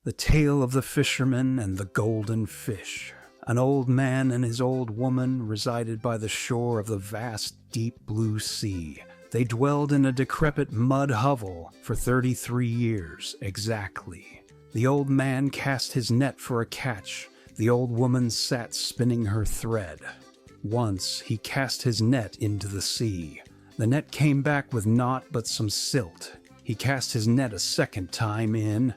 The Tale of the Fisherman and the Golden Fish. An old man and his old woman resided by the shore of the vast, deep blue sea. They dwelled in a decrepit mud hovel for 33 years, exactly. The old man cast his net for a catch. The old woman sat spinning her thread. Once he cast his net into the sea. The net came back with naught but some silt. He cast his net a second time in.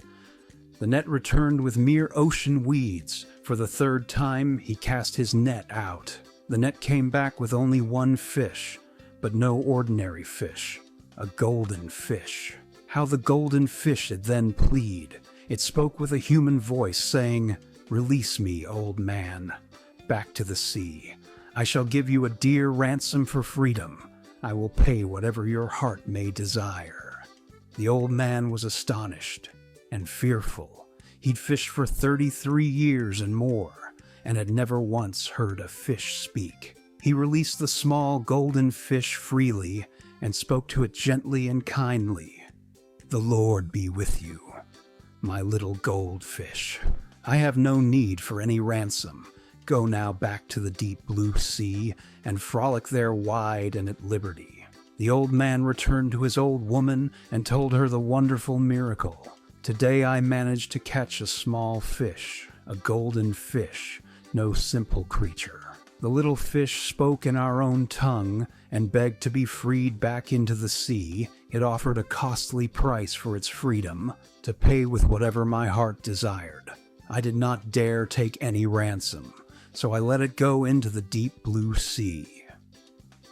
The net returned with mere ocean weeds. For the third time, he cast his net out. The net came back with only one fish, but no ordinary fish, a golden fish. How the golden fish had then plead. It spoke with a human voice, saying, "Release me, old man, back to the sea. I shall give you a dear ransom for freedom. I will pay whatever your heart may desire." The old man was astonished and fearful. He'd fished for 33 years and more, and had never once heard a fish speak. He released the small golden fish freely, and spoke to it gently and kindly. "The Lord be with you, my little goldfish. I have no need for any ransom. Go now back to the deep blue sea, and frolic there wide and at liberty." The old man returned to his old woman and told her the wonderful miracle. "Today I managed to catch a small fish, a golden fish, no simple creature. The little fish spoke in our own tongue and begged to be freed back into the sea. It offered a costly price for its freedom, to pay with whatever my heart desired. I did not dare take any ransom, so I let it go into the deep blue sea."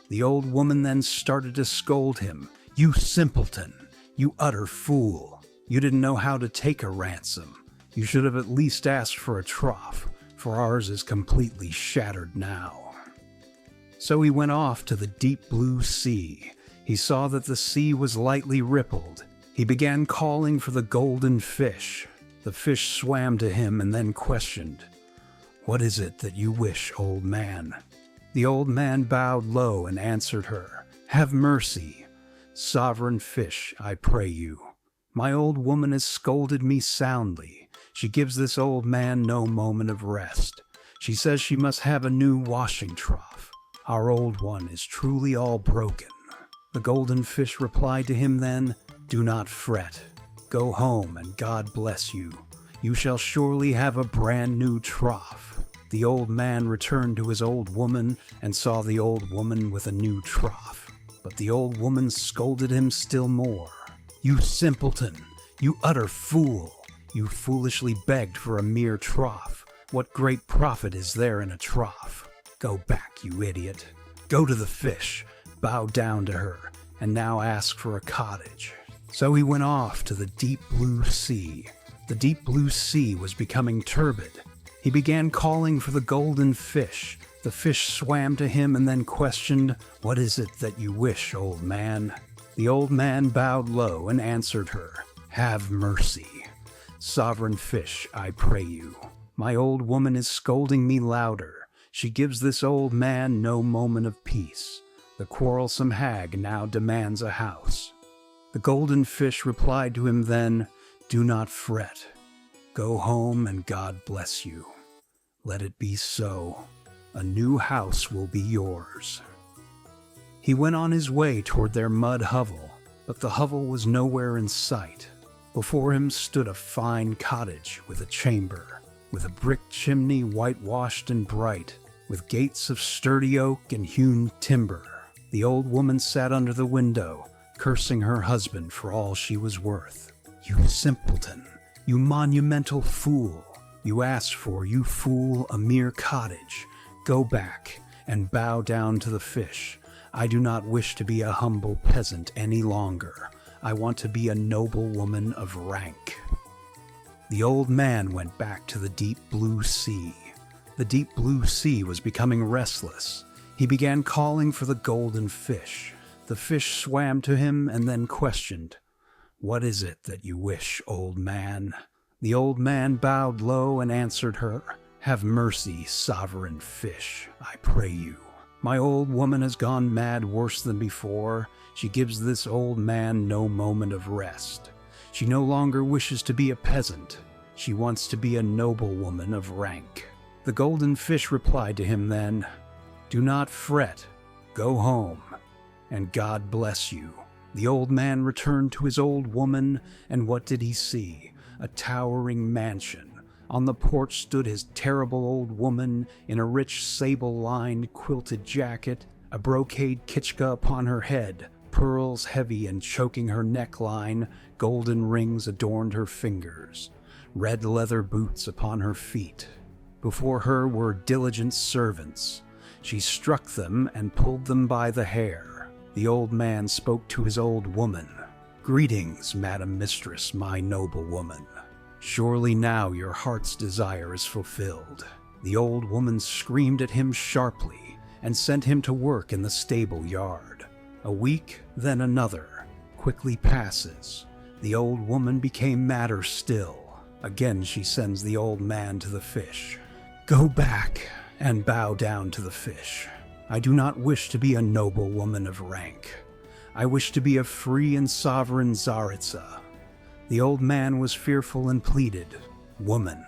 The old woman then started to scold him. "You simpleton! You utter fool! You didn't know how to take a ransom. You should have at least asked for a trough, for ours is completely shattered now." So he went off to the deep blue sea. He saw that the sea was lightly rippled. He began calling for the golden fish. The fish swam to him and then questioned, "What is it that you wish, old man?" The old man bowed low and answered her, "Have mercy, sovereign fish, I pray you. My old woman has scolded me soundly. She gives this old man no moment of rest. She says she must have a new washing trough. Our old one is truly all broken." The golden fish replied to him then, "Do not fret. Go home and God bless you. You shall surely have a brand new trough." The old man returned to his old woman and saw the old woman with a new trough. But the old woman scolded him still more. "You simpleton! You utter fool! You foolishly begged for a mere trough. What great profit is there in a trough? Go back, you idiot. Go to the fish, bow down to her, and now ask for a cottage." So he went off to the deep blue sea. The deep blue sea was becoming turbid. He began calling for the golden fish. The fish swam to him and then questioned, "What is it that you wish, old man?" The old man bowed low and answered her, "Have mercy, sovereign fish, I pray you. My old woman is scolding me louder. She gives this old man no moment of peace. The quarrelsome hag now demands a house." The golden fish replied to him then, "Do not fret. Go home and God bless you. Let it be so. A new house will be yours." He went on his way toward their mud hovel, but the hovel was nowhere in sight. Before him stood a fine cottage with a chamber, with a brick chimney whitewashed and bright, with gates of sturdy oak and hewn timber. The old woman sat under the window, cursing her husband for all she was worth. "You simpleton! You monumental fool! You asked for, you fool, a mere cottage. Go back and bow down to the fish. I do not wish to be a humble peasant any longer. I want to be a noble woman of rank." The old man went back to the deep blue sea. The deep blue sea was becoming restless. He began calling for the golden fish. The fish swam to him and then questioned, "What is it that you wish, old man?" The old man bowed low and answered her, "Have mercy, sovereign fish, I pray you. My old woman has gone mad worse than before. She gives this old man no moment of rest. She no longer wishes to be a peasant. She wants to be a noblewoman of rank. The golden fish replied to him then, "Do not fret. Go home, and God bless you." The old man returned to his old woman, and what did he see? A towering mansion. On the porch stood his terrible old woman in a rich sable-lined quilted jacket, a brocade kitchka upon her head, pearls heavy and choking her neckline, golden rings adorned her fingers, red leather boots upon her feet. Before her were diligent servants. She struck them and pulled them by the hair. The old man spoke to his old woman. "Greetings, Madam Mistress, my noble woman. Surely now your heart's desire is fulfilled." The old woman screamed at him sharply and sent him to work in the stable yard. A week, then another, quickly passes. The old woman became madder still. Again she sends the old man to the fish. "Go back and bow down to the fish. I do not wish to be a noble woman of rank. I wish to be a free and sovereign Tsaritsa." The old man was fearful and pleaded, "Woman,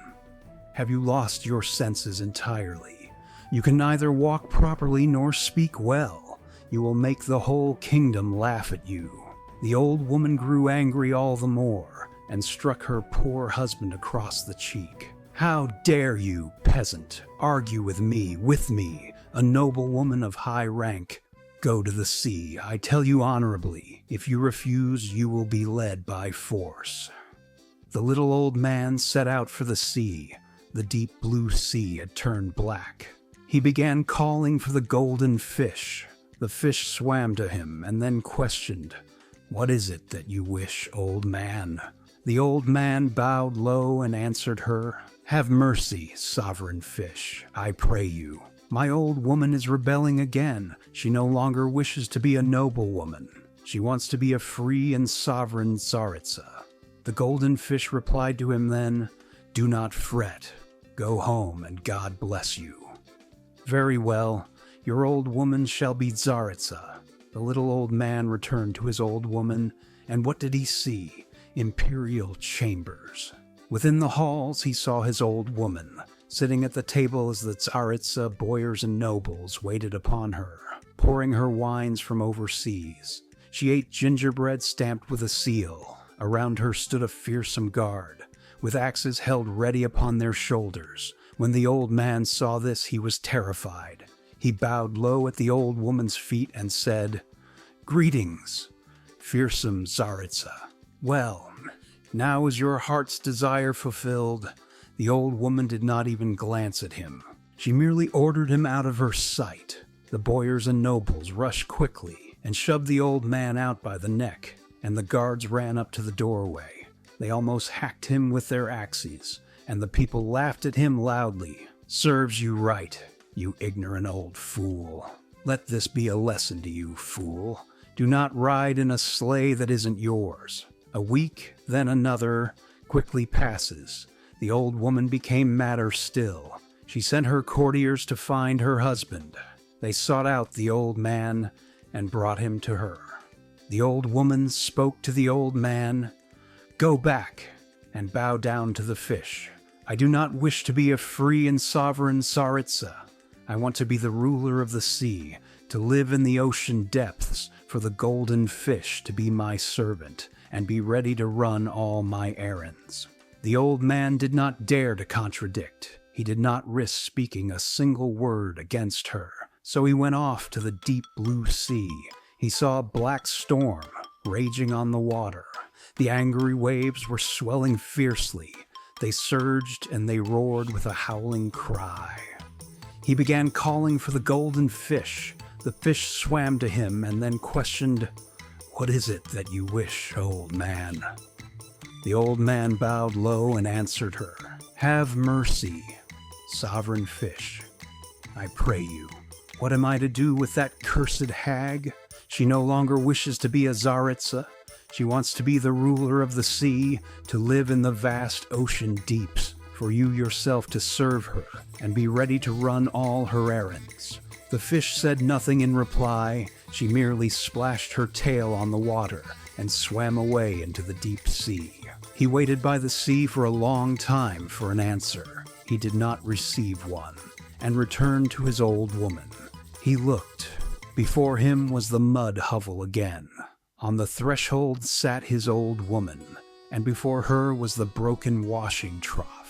have you lost your senses entirely? You can neither walk properly nor speak well. You will make the whole kingdom laugh at you." The old woman grew angry all the more and struck her poor husband across the cheek. "How dare you, peasant, argue with me, a noble woman of high rank? Go to the sea, I tell you honorably. If you refuse, you will be led by force." The little old man set out for the sea. The deep blue sea had turned black. He began calling for the golden fish. The fish swam to him and then questioned, "What is it that you wish, old man?" The old man bowed low and answered her, "Have mercy, sovereign fish, I pray you. My old woman is rebelling again. She no longer wishes to be a noble woman. She wants to be a free and sovereign Tsaritsa." The golden fish replied to him then, "Do not fret. Go home and God bless you." "Very well, your old woman shall be Tsaritsa." The little old man returned to his old woman, and what did he see? Imperial chambers. Within the halls he saw his old woman, sitting at the table as the Tsaritsa, boyars and nobles waited upon her, pouring her wines from overseas. She ate gingerbread stamped with a seal. Around her stood a fearsome guard, with axes held ready upon their shoulders. When the old man saw this, he was terrified. He bowed low at the old woman's feet and said, "Greetings, fearsome Tsaritsa. Well, now is your heart's desire fulfilled?" The old woman did not even glance at him. She merely ordered him out of her sight. The boyars and nobles rushed quickly and shoved the old man out by the neck, and the guards ran up to the doorway. They almost hacked him with their axes, and the people laughed at him loudly. "Serves you right, you ignorant old fool. Let this be a lesson to you, fool. Do not ride in a sleigh that isn't yours." A week, then another, quickly passes. The old woman became madder still. She sent her courtiers to find her husband. They sought out the old man and brought him to her. The old woman spoke to the old man, "Go back and bow down to the fish. I do not wish to be a free and sovereign Tsaritsa. I want to be the ruler of the sea, to live in the ocean depths, for the golden fish to be my servant, and be ready to run all my errands." The old man did not dare to contradict. He did not risk speaking a single word against her. So he went off to the deep blue sea. He saw a black storm raging on the water. The angry waves were swelling fiercely. They surged and they roared with a howling cry. He began calling for the golden fish. The fish swam to him and then questioned, "What is it that you wish, old man?" The old man bowed low and answered her, "Have mercy, sovereign fish, I pray you. What am I to do with that cursed hag? She no longer wishes to be a Tsaritsa. She wants to be the ruler of the sea, to live in the vast ocean deeps, for you yourself to serve her and be ready to run all her errands." The fish said nothing in reply. She merely splashed her tail on the water and swam away into the deep sea. He waited by the sea for a long time for an answer. He did not receive one, and returned to his old woman. He looked. Before him was the mud hovel again. On the threshold sat his old woman, and before her was the broken washing trough.